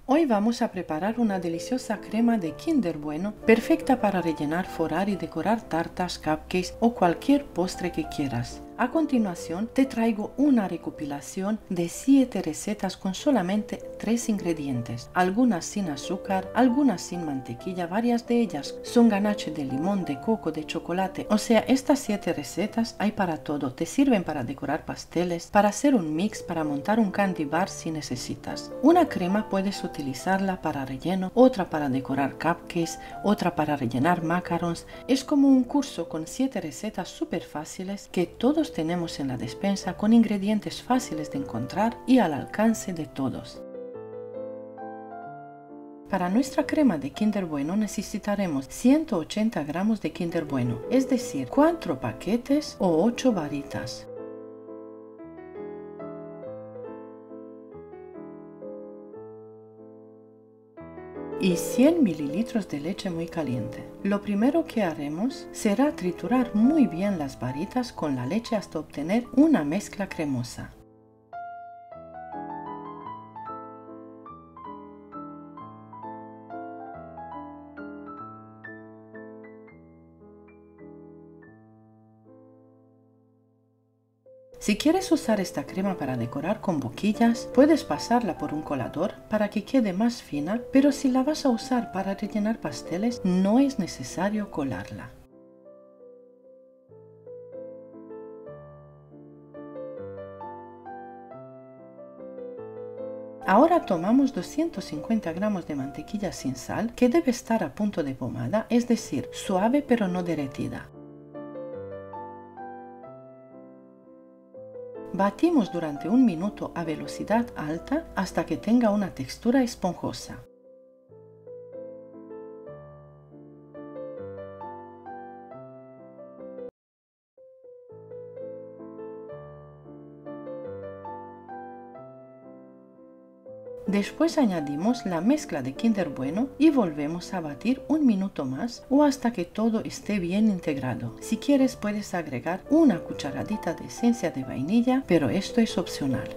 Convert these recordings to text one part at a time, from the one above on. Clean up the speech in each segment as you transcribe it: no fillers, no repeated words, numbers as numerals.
Hoy vamos a preparar una deliciosa crema de Kinder Bueno, perfecta para rellenar, forrar y decorar tartas, cupcakes o cualquier postre que quieras. A continuación te traigo una recopilación de 7 recetas con solamente 3 ingredientes, algunas sin azúcar, algunas sin mantequilla, varias de ellas son ganache de limón, de coco, de chocolate. O sea, estas 7 recetas hay para todo, te sirven para decorar pasteles, para hacer un mix, para montar un candy bar si necesitas. Una crema puedes utilizarla para relleno, otra para decorar cupcakes, otra para rellenar macarons. Es como un curso con 7 recetas súper fáciles que todos tenemos en la despensa, con ingredientes fáciles de encontrar y al alcance de todos. Para nuestra crema de Kinder Bueno necesitaremos 180 gramos de Kinder Bueno, es decir, 4 paquetes o 8 varitas. Y 100 mililitros de leche muy caliente. Lo primero que haremos será triturar muy bien las varitas con la leche hasta obtener una mezcla cremosa. Si quieres usar esta crema para decorar con boquillas, puedes pasarla por un colador para que quede más fina, pero si la vas a usar para rellenar pasteles, no es necesario colarla. Ahora tomamos 250 gramos de mantequilla sin sal, que debe estar a punto de pomada, es decir, suave pero no derretida. Batimos durante un minuto a velocidad alta hasta que tenga una textura esponjosa. Después añadimos la mezcla de Kinder Bueno y volvemos a batir un minuto más o hasta que todo esté bien integrado. Si quieres puedes agregar una cucharadita de esencia de vainilla, pero esto es opcional.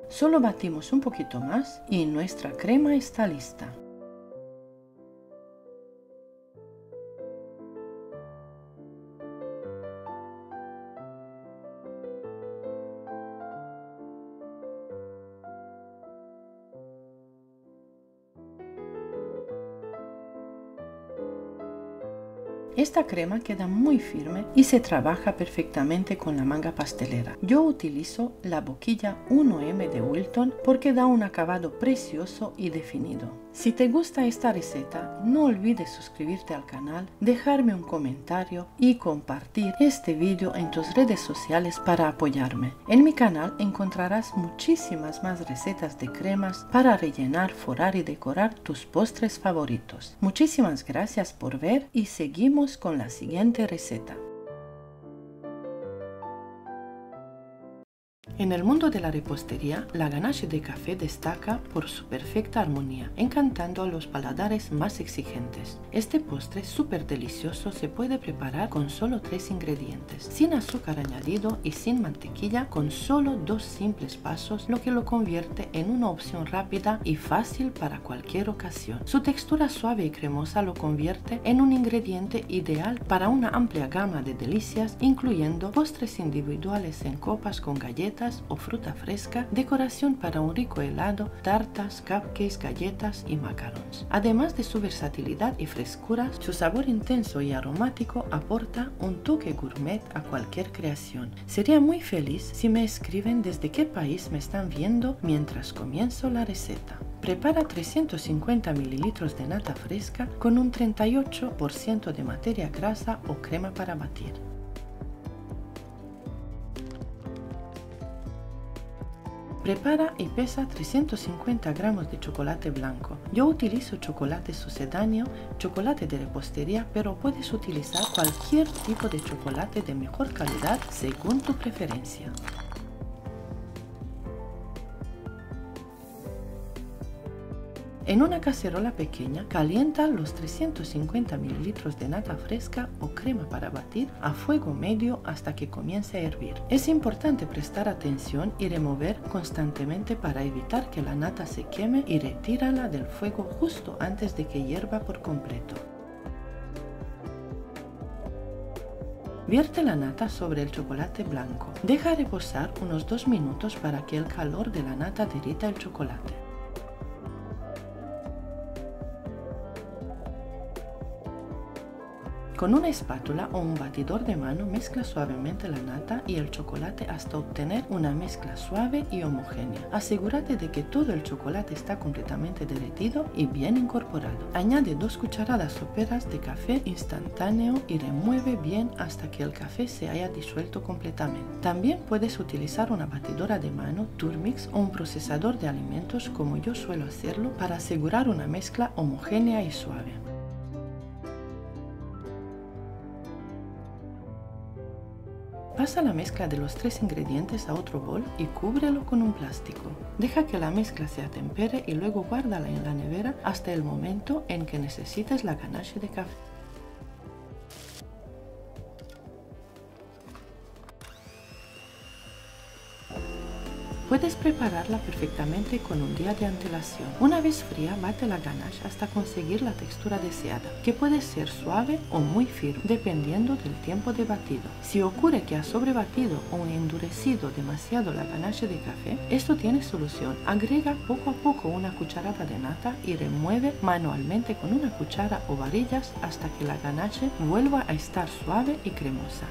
Solo batimos un poquito más y nuestra crema está lista. Esta crema queda muy firme y se trabaja perfectamente con la manga pastelera. Yo utilizo la boquilla 1M de Wilton porque da un acabado precioso y definido. Si te gusta esta receta, no olvides suscribirte al canal, dejarme un comentario y compartir este vídeo en tus redes sociales para apoyarme. En mi canal encontrarás muchísimas más recetas de cremas para rellenar, forrar y decorar tus postres favoritos. Muchísimas gracias por ver y seguimos con la siguiente receta. En el mundo de la repostería, la ganache de café destaca por su perfecta armonía, encantando a los paladares más exigentes. Este postre súper delicioso se puede preparar con solo 3 ingredientes, sin azúcar añadido y sin mantequilla, con solo 2 simples pasos, lo que lo convierte en una opción rápida y fácil para cualquier ocasión. Su textura suave y cremosa lo convierte en un ingrediente ideal para una amplia gama de delicias, incluyendo postres individuales en copas con galletas o fruta fresca, decoración para un rico helado, tartas, cupcakes, galletas y macarons. Además de su versatilidad y frescura, su sabor intenso y aromático aporta un toque gourmet a cualquier creación. Sería muy feliz si me escriben desde qué país me están viendo mientras comienzo la receta. Prepara 350 mililitros de nata fresca con un 38% de materia grasa o crema para batir. Prepara y pesa 350 gramos de chocolate blanco. Yo utilizo chocolate sucedáneo, chocolate de repostería, pero puedes utilizar cualquier tipo de chocolate de mejor calidad según tu preferencia. En una cacerola pequeña, calienta los 350 ml de nata fresca o crema para batir a fuego medio hasta que comience a hervir. Es importante prestar atención y remover constantemente para evitar que la nata se queme y retírala del fuego justo antes de que hierva por completo. Vierte la nata sobre el chocolate blanco. Deja reposar unos 2 minutos para que el calor de la nata derrita el chocolate. Con una espátula o un batidor de mano mezcla suavemente la nata y el chocolate hasta obtener una mezcla suave y homogénea. Asegúrate de que todo el chocolate está completamente derretido y bien incorporado. Añade 2 cucharadas soperas de café instantáneo y remueve bien hasta que el café se haya disuelto completamente. También puedes utilizar una batidora de mano, Turmix o un procesador de alimentos como yo suelo hacerlo para asegurar una mezcla homogénea y suave. Pasa la mezcla de los 3 ingredientes a otro bol y cúbrelo con un plástico. Deja que la mezcla se atempere y luego guárdala en la nevera hasta el momento en que necesites la ganache de café. Puedes prepararla perfectamente con un día de antelación. Una vez fría, bate la ganache hasta conseguir la textura deseada, que puede ser suave o muy firme, dependiendo del tiempo de batido. Si ocurre que has sobrebatido o endurecido demasiado la ganache de café, esto tiene solución. Agrega poco a poco una cucharada de nata y remueve manualmente con una cuchara o varillas hasta que la ganache vuelva a estar suave y cremosa.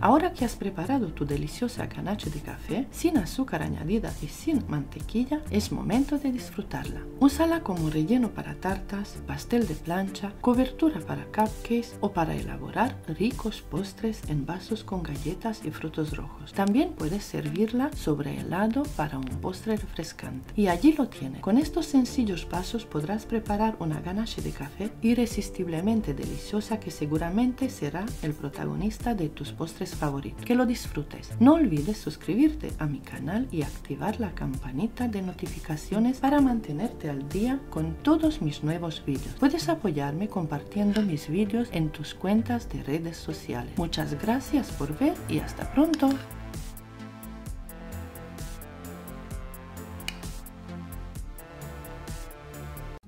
Ahora que has preparado tu deliciosa ganache de café, sin azúcar añadida y sin mantequilla, es momento de disfrutarla. Úsala como relleno para tartas, pastel de plancha, cobertura para cupcakes o para elaborar ricos postres en vasos con galletas y frutos rojos. También puedes servirla sobre helado para un postre refrescante. Y allí lo tienes. Con estos sencillos pasos podrás preparar una ganache de café irresistiblemente deliciosa que seguramente será el protagonista de tus postres postres favoritos. Que lo disfrutes. No olvides suscribirte a mi canal y activar la campanita de notificaciones para mantenerte al día con todos mis nuevos vídeos. Puedes apoyarme compartiendo mis vídeos en tus cuentas de redes sociales. Muchas gracias por ver y hasta pronto.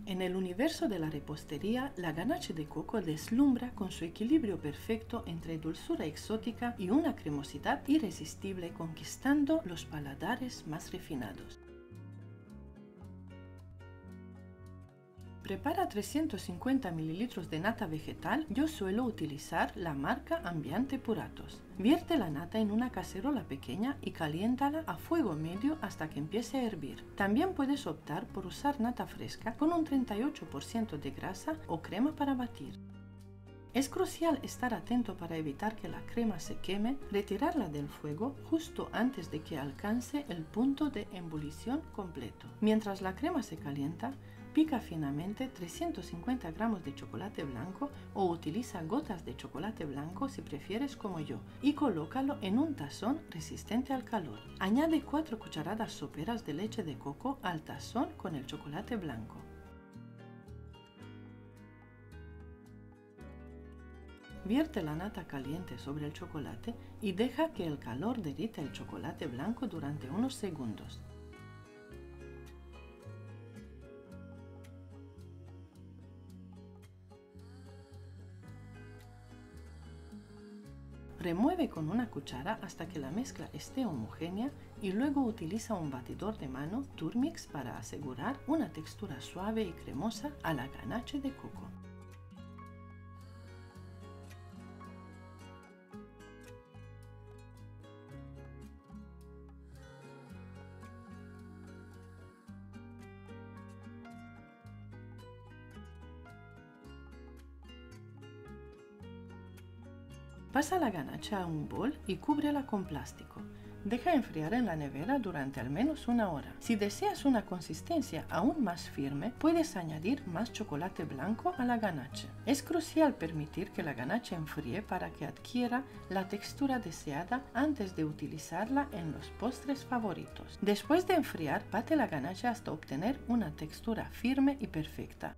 En el universo de la repostería, la ganache de coco deslumbra con su equilibrio perfecto entre dulzura exótica y una cremosidad irresistible, conquistando los paladares más refinados. Prepara 350 ml de nata vegetal. Yo suelo utilizar la marca Ambiente Puratos. Vierte la nata en una cacerola pequeña y caliéntala a fuego medio hasta que empiece a hervir. También puedes optar por usar nata fresca con un 38% de grasa o crema para batir. Es crucial estar atento para evitar que la crema se queme, retirarla del fuego justo antes de que alcance el punto de ebullición completo. Mientras la crema se calienta, pica finamente 350 gramos de chocolate blanco o utiliza gotas de chocolate blanco si prefieres como yo y colócalo en un tazón resistente al calor. Añade 4 cucharadas soperas de leche de coco al tazón con el chocolate blanco. Vierte la nata caliente sobre el chocolate y deja que el calor derrita el chocolate blanco durante unos segundos. Remueve con una cuchara hasta que la mezcla esté homogénea y luego utiliza un batidor de mano Turmix para asegurar una textura suave y cremosa a la ganache de coco. Pasa la ganache a un bol y cúbrela con plástico. Deja enfriar en la nevera durante al menos una hora. Si deseas una consistencia aún más firme, puedes añadir más chocolate blanco a la ganache. Es crucial permitir que la ganache enfríe para que adquiera la textura deseada antes de utilizarla en los postres favoritos. Después de enfriar, bate la ganache hasta obtener una textura firme y perfecta.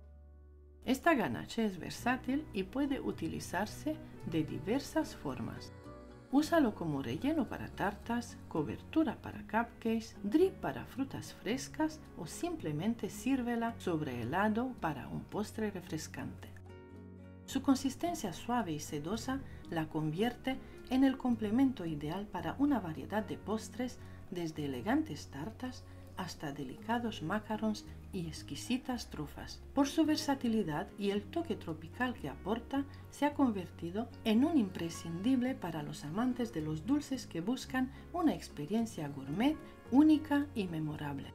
Esta ganache es versátil y puede utilizarse de diversas formas. Úsalo como relleno para tartas, cobertura para cupcakes, drip para frutas frescas o simplemente sírvela sobre helado para un postre refrescante. Su consistencia suave y sedosa la convierte en el complemento ideal para una variedad de postres, desde elegantes tartas hasta delicados macarons y exquisitas trufas. Por su versatilidad y el toque tropical que aporta, se ha convertido en un imprescindible para los amantes de los dulces que buscan una experiencia gourmet única y memorable.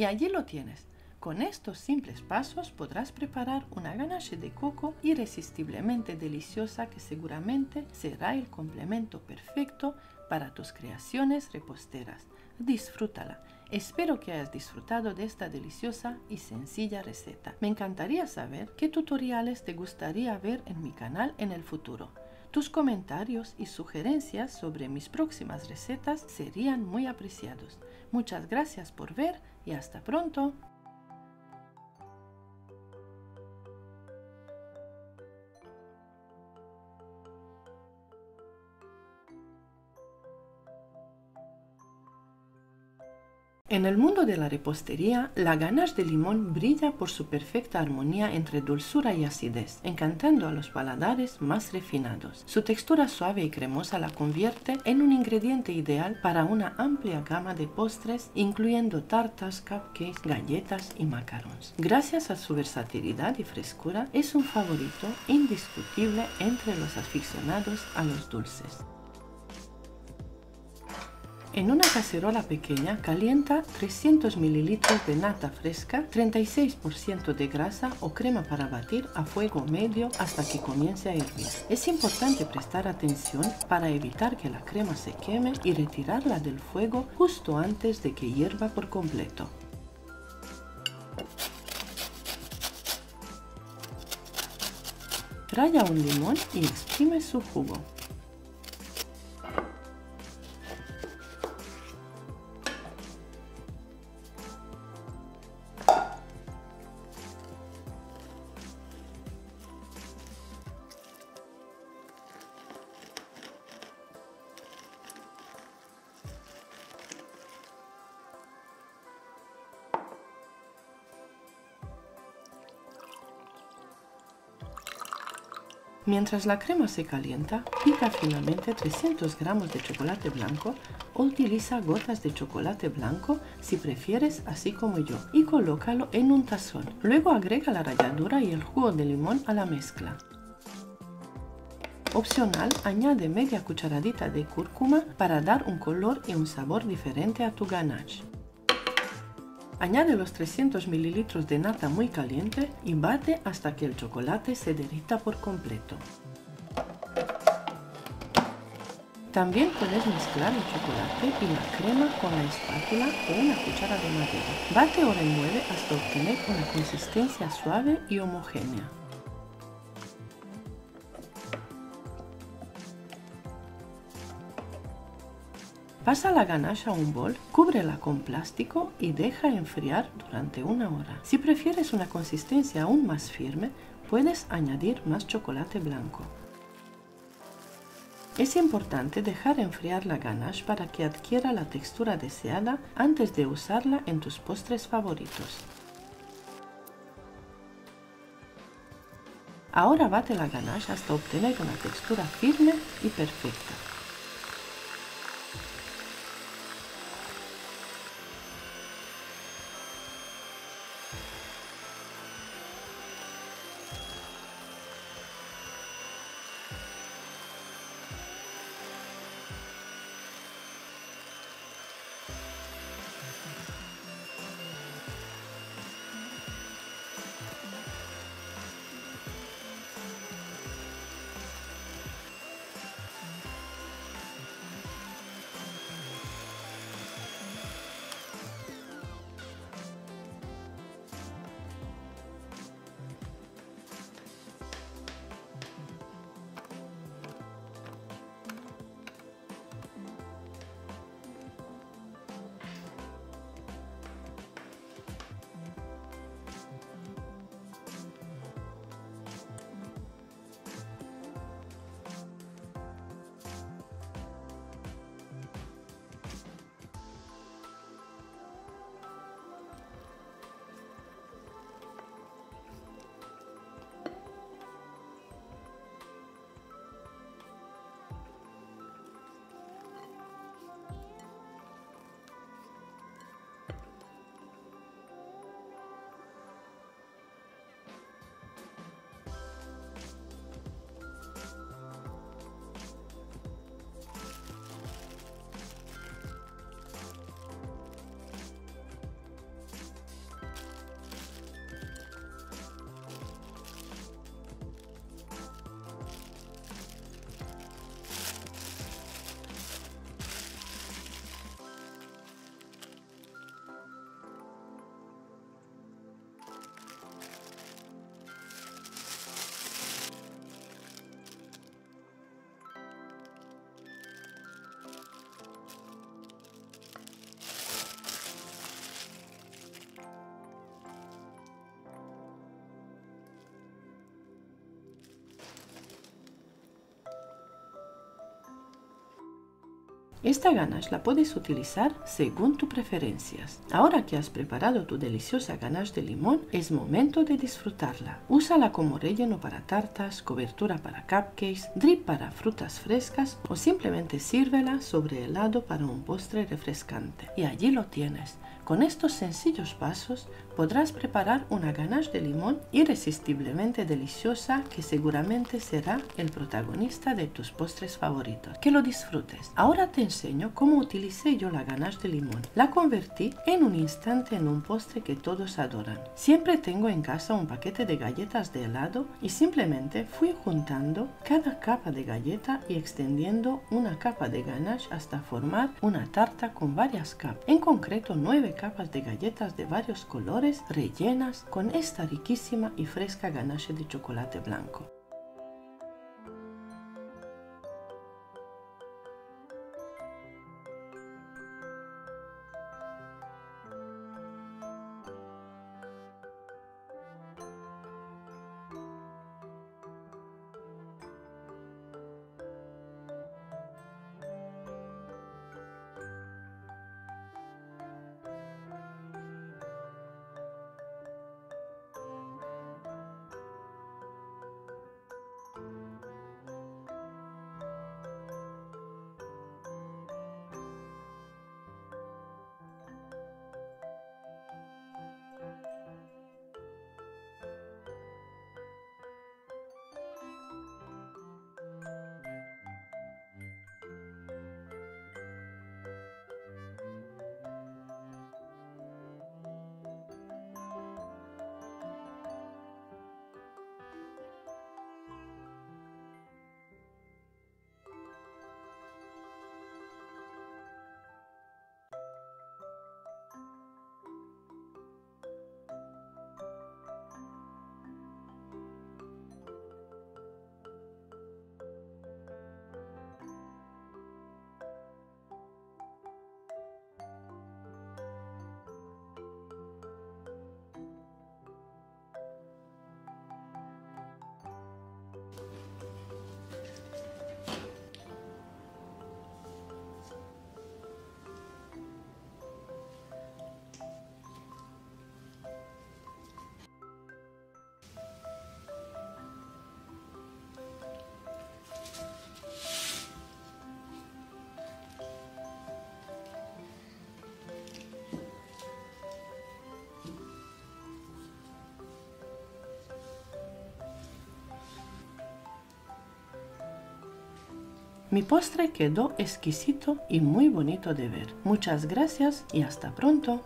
Y allí lo tienes. Con estos simples pasos podrás preparar una ganache de coco irresistiblemente deliciosa que seguramente será el complemento perfecto para tus creaciones reposteras. Disfrútala. Espero que hayas disfrutado de esta deliciosa y sencilla receta. Me encantaría saber qué tutoriales te gustaría ver en mi canal en el futuro. Tus comentarios y sugerencias sobre mis próximas recetas serían muy apreciados. Muchas gracias por ver y hasta pronto. En el mundo de la repostería, la ganache de limón brilla por su perfecta armonía entre dulzura y acidez, encantando a los paladares más refinados. Su textura suave y cremosa la convierte en un ingrediente ideal para una amplia gama de postres, incluyendo tartas, cupcakes, galletas y macarons. Gracias a su versatilidad y frescura, es un favorito indiscutible entre los aficionados a los dulces. En una cacerola pequeña calienta 300 ml de nata fresca, 36% de grasa o crema para batir a fuego medio hasta que comience a hervir. Es importante prestar atención para evitar que la crema se queme y retirarla del fuego justo antes de que hierva por completo. Ralla un limón y exprime su jugo. Mientras la crema se calienta, pica finamente 300 gramos de chocolate blanco o utiliza gotas de chocolate blanco si prefieres, así como yo, y colócalo en un tazón. Luego agrega la ralladura y el jugo de limón a la mezcla. Opcional, añade media cucharadita de cúrcuma para dar un color y un sabor diferente a tu ganache. Añade los 300 ml de nata muy caliente y bate hasta que el chocolate se derrita por completo. También puedes mezclar el chocolate y la crema con la espátula o una cuchara de madera. Bate o remueve hasta obtener una consistencia suave y homogénea. Pasa la ganache a un bol, cúbrela con plástico y deja enfriar durante una hora. Si prefieres una consistencia aún más firme, puedes añadir más chocolate blanco. Es importante dejar enfriar la ganache para que adquiera la textura deseada antes de usarla en tus postres favoritos. Ahora bate la ganache hasta obtener una textura firme y perfecta. Esta ganache la puedes utilizar según tus preferencias. Ahora que has preparado tu deliciosa ganache de limón, es momento de disfrutarla. Úsala como relleno para tartas, cobertura para cupcakes, drip para frutas frescas o simplemente sírvela sobre helado para un postre refrescante. Y allí lo tienes. Con estos sencillos pasos podrás preparar una ganache de limón irresistiblemente deliciosa que seguramente será el protagonista de tus postres favoritos. Que lo disfrutes. Ahora te enseño cómo utilicé yo la ganache de limón. La convertí en un instante en un postre que todos adoran. Siempre tengo en casa un paquete de galletas de helado y simplemente fui juntando cada capa de galleta y extendiendo una capa de ganache hasta formar una tarta con varias capas. En concreto 9 capas de galletas de varios colores rellenas con esta riquísima y fresca ganache de chocolate blanco. Mi postre quedó exquisito y muy bonito de ver. Muchas gracias y hasta pronto.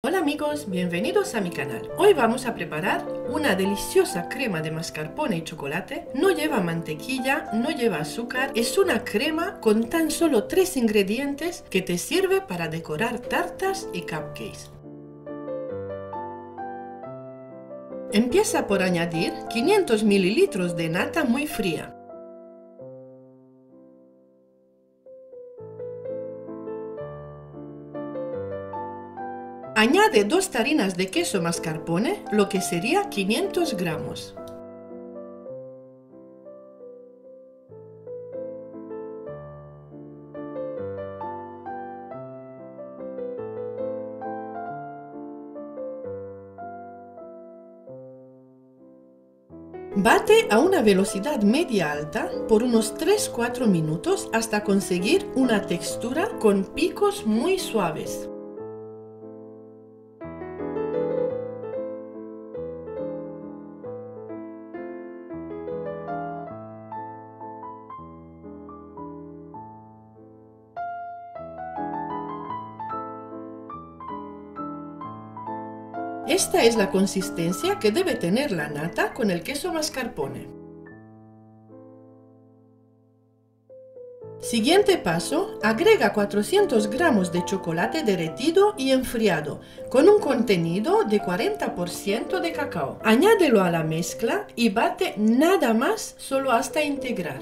Hola amigos, bienvenidos a mi canal. Hoy vamos a preparar una deliciosa crema de mascarpone y chocolate. No lleva mantequilla, no lleva azúcar. Es una crema con tan solo 3 ingredientes que te sirve para decorar tartas y cupcakes. Empieza por añadir 500 ml de nata muy fría. Añade 2 tarinas de queso mascarpone, lo que sería 500 gramos. Bate a una velocidad media-alta por unos 3-4 minutos hasta conseguir una textura con picos muy suaves. Esta es la consistencia que debe tener la nata con el queso mascarpone. Siguiente paso, agrega 400 gramos de chocolate derretido y enfriado con un contenido de 40% de cacao. Añádelo a la mezcla y bate nada más solo hasta integrar.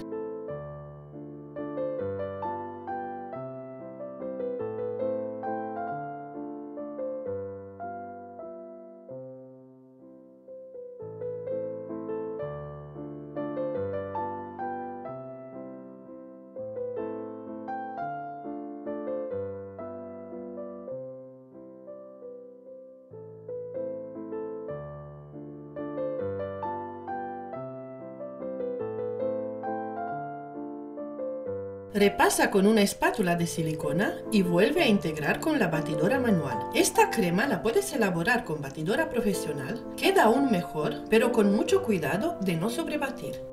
Repasa con una espátula de silicona y vuelve a integrar con la batidora manual. Esta crema la puedes elaborar con batidora profesional, queda aún mejor, pero con mucho cuidado de no sobrebatir.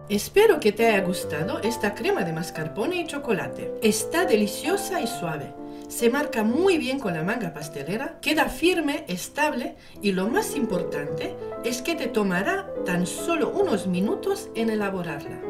Espero que te haya gustado esta crema de mascarpone y chocolate. Está deliciosa y suave. Se marca muy bien con la manga pastelera, queda firme, estable y lo más importante es que te tomará tan solo unos minutos en elaborarla.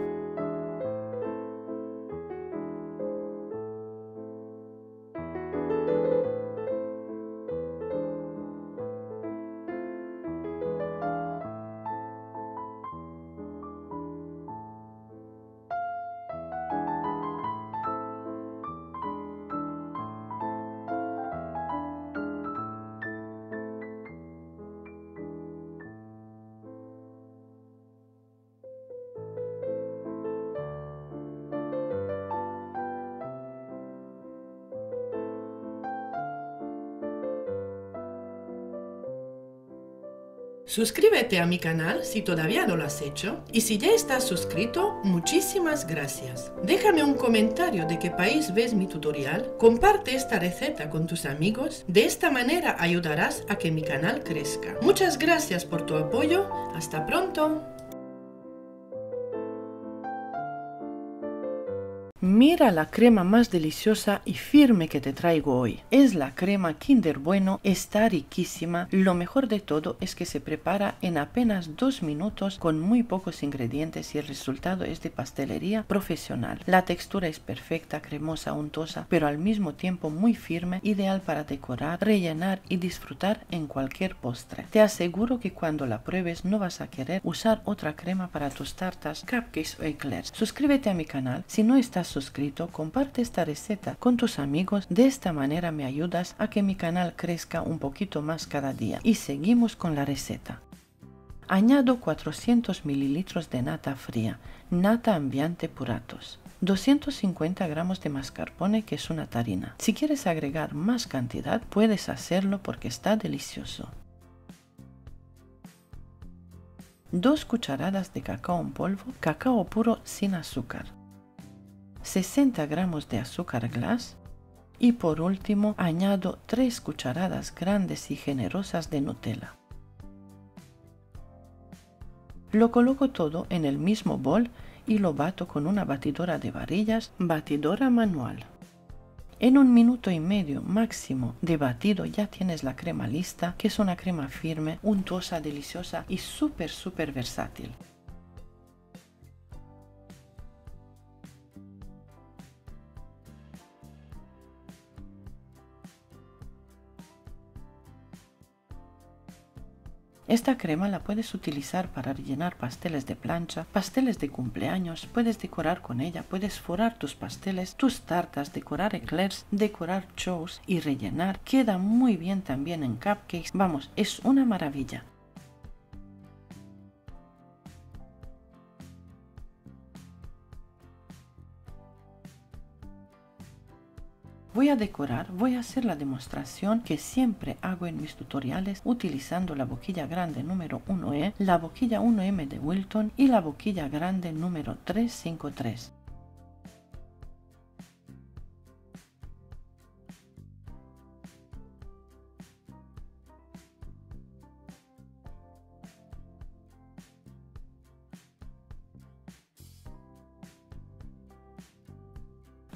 Suscríbete a mi canal si todavía no lo has hecho y si ya estás suscrito, muchísimas gracias. Déjame un comentario de qué país ves mi tutorial, comparte esta receta con tus amigos, de esta manera ayudarás a que mi canal crezca. Muchas gracias por tu apoyo, hasta pronto. Mira la crema más deliciosa y firme que te traigo hoy. Es la crema Kinder Bueno, está riquísima. Lo mejor de todo es que se prepara en apenas 2 minutos con muy pocos ingredientes y el resultado es de pastelería profesional. La textura es perfecta, cremosa, untosa, pero al mismo tiempo muy firme, ideal para decorar, rellenar y disfrutar en cualquier postre. Te aseguro que cuando la pruebes no vas a querer usar otra crema para tus tartas, cupcakes o eclairs. Suscríbete a mi canal si no estás suscrito, comparte esta receta con tus amigos, de esta manera me ayudas a que mi canal crezca un poquito más cada día. Y seguimos con la receta. Añado 400 ml de nata fría, nata Ambiente Puratos, 250 gramos de mascarpone que es una tarina. Si quieres agregar más cantidad puedes hacerlo porque está delicioso. 2 cucharadas de cacao en polvo, cacao puro sin azúcar. 60 gramos de azúcar glass y por último añado 3 cucharadas grandes y generosas de Nutella. Lo coloco todo en el mismo bol y lo bato con una batidora de varillas, batidora manual. En 1 minuto y medio máximo de batido ya tienes la crema lista, que es una crema firme, untuosa, deliciosa y súper versátil. Esta crema la puedes utilizar para rellenar pasteles de plancha, pasteles de cumpleaños, puedes decorar con ella, puedes forrar tus pasteles, tus tartas, decorar eclairs, decorar choux y rellenar. Queda muy bien también en cupcakes, vamos, es una maravilla. Voy a decorar, voy a hacer la demostración que siempre hago en mis tutoriales utilizando la boquilla grande número 1E, la boquilla 1M de Wilton y la boquilla grande número 353.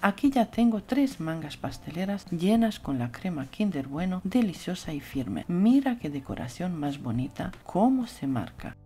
Aquí ya tengo 3 mangas pasteleras llenas con la crema Kinder Bueno, deliciosa y firme. Mira qué decoración más bonita, cómo se marca.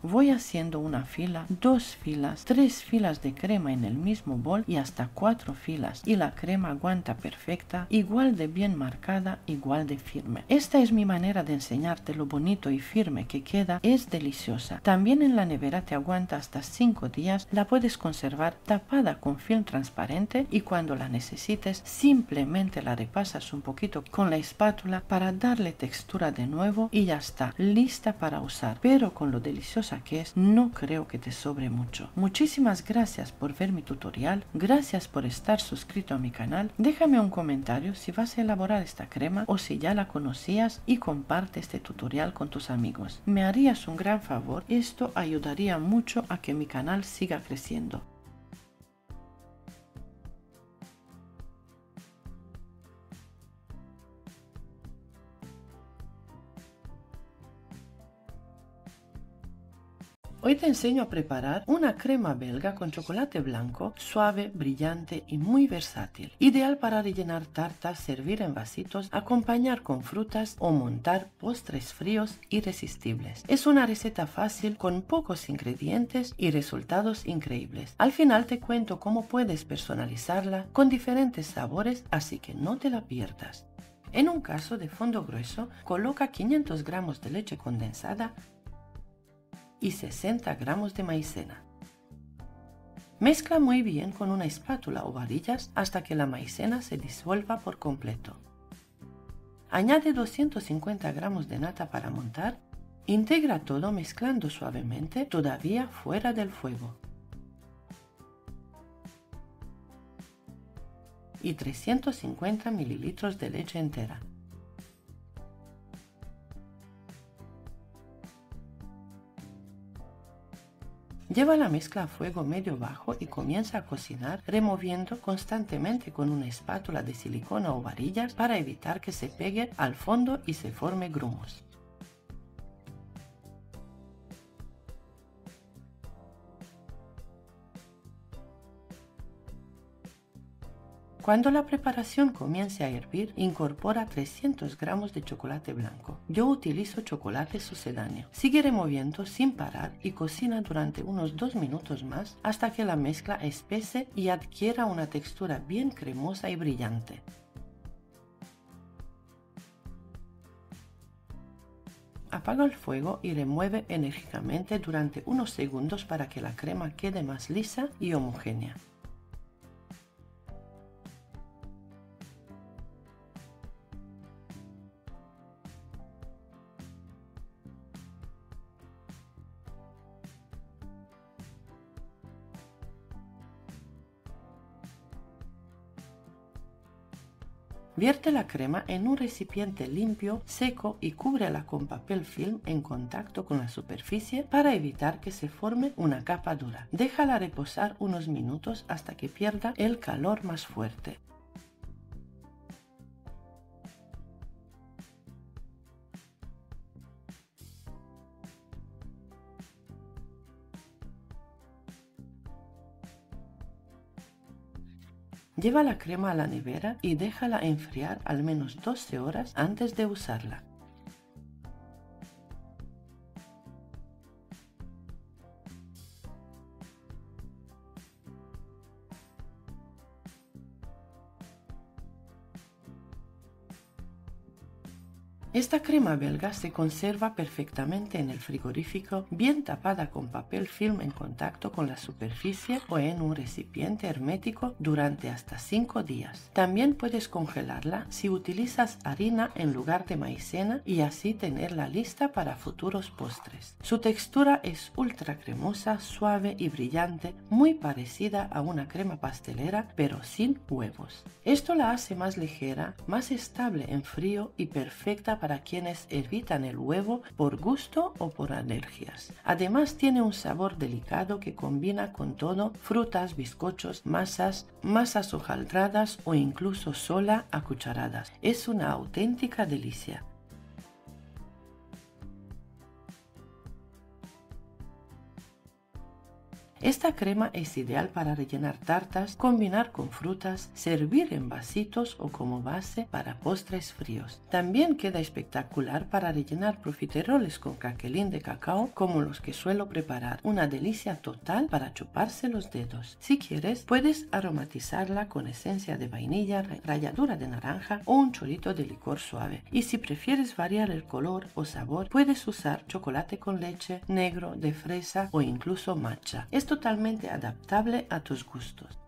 Voy haciendo una fila, 2 filas, 3 filas de crema en el mismo bol y hasta 4 filas, y la crema aguanta perfecta, igual de bien marcada, igual de firme. Esta es mi manera de enseñarte lo bonito y firme que queda. Es deliciosa. También en la nevera te aguanta hasta 5 días. La puedes conservar tapada con film transparente y cuando la necesites simplemente la repasas un poquito con la espátula para darle textura de nuevo y ya está, lista para usar. Pero con lo deliciosa que es, no creo que te sobre mucho. Muchísimas gracias por ver mi tutorial. Gracias por estar suscrito a mi canal. Déjame un comentario si vas a elaborar esta crema o si ya la conocías y comparte este tutorial con tus amigos. Me harías un gran favor. Esto ayudaría mucho a que mi canal siga creciendo. Hoy te enseño a preparar una crema belga con chocolate blanco, suave, brillante y muy versátil. Ideal para rellenar tartas, servir en vasitos, acompañar con frutas o montar postres fríos irresistibles. Es una receta fácil con pocos ingredientes y resultados increíbles. Al final te cuento cómo puedes personalizarla con diferentes sabores, así que no te la pierdas. En un caso de fondo grueso, coloca 500 gramos de leche condensada y 60 gramos de maicena. Mezcla muy bien con una espátula o varillas hasta que la maicena se disuelva por completo. Añade 250 gramos de nata para montar. Integra todo mezclando suavemente, todavía fuera del fuego. Y 350 mililitros de leche entera. Lleva la mezcla a fuego medio bajo y comienza a cocinar removiendo constantemente con una espátula de silicona o varillas para evitar que se pegue al fondo y se forme grumos. Cuando la preparación comience a hervir, incorpora 300 gramos de chocolate blanco. Yo utilizo chocolate sucedáneo. Sigue removiendo sin parar y cocina durante unos 2 minutos más hasta que la mezcla espese y adquiera una textura bien cremosa y brillante. Apaga el fuego y remueve enérgicamente durante unos segundos para que la crema quede más lisa y homogénea. Vierte la crema en un recipiente limpio, seco y cúbrela con papel film en contacto con la superficie para evitar que se forme una capa dura. Déjala reposar unos minutos hasta que pierda el calor más fuerte. Lleva la crema a la nevera y déjala enfriar al menos 12 horas antes de usarla. Esta crema belga se conserva perfectamente en el frigorífico, bien tapada con papel film en contacto con la superficie o en un recipiente hermético durante hasta 5 días. También puedes congelarla si utilizas harina en lugar de maicena y así tenerla lista para futuros postres. Su textura es ultra cremosa, suave y brillante, muy parecida a una crema pastelera pero sin huevos. Esto la hace más ligera, más estable en frío y perfecta para quienes evitan el huevo por gusto o por alergias. Además tiene un sabor delicado que combina con todo: frutas, bizcochos, masas hojaldradas o incluso sola a cucharadas. Es una auténtica delicia. Esta crema es ideal para rellenar tartas, combinar con frutas, servir en vasitos o como base para postres fríos. También queda espectacular para rellenar profiteroles con caquelín de cacao como los que suelo preparar. Una delicia total para chuparse los dedos. Si quieres, puedes aromatizarla con esencia de vainilla, ralladura de naranja o un chorrito de licor suave. Y si prefieres variar el color o sabor, puedes usar chocolate con leche, negro, de fresa o incluso matcha. Es totalmente adaptable a tus gustos.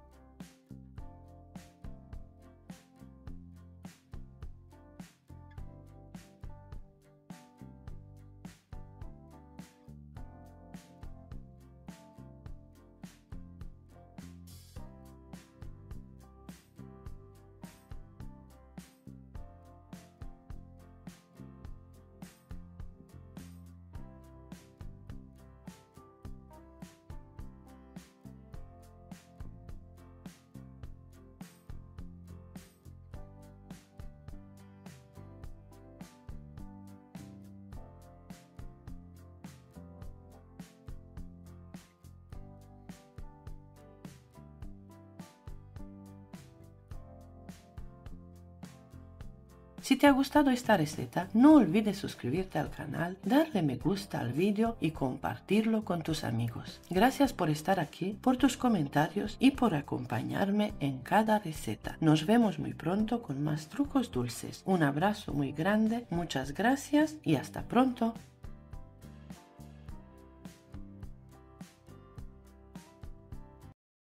Si te ha gustado esta receta, no olvides suscribirte al canal, darle me gusta al vídeo y compartirlo con tus amigos. Gracias por estar aquí, por tus comentarios y por acompañarme en cada receta. Nos vemos muy pronto con más trucos dulces. Un abrazo muy grande, muchas gracias y hasta pronto.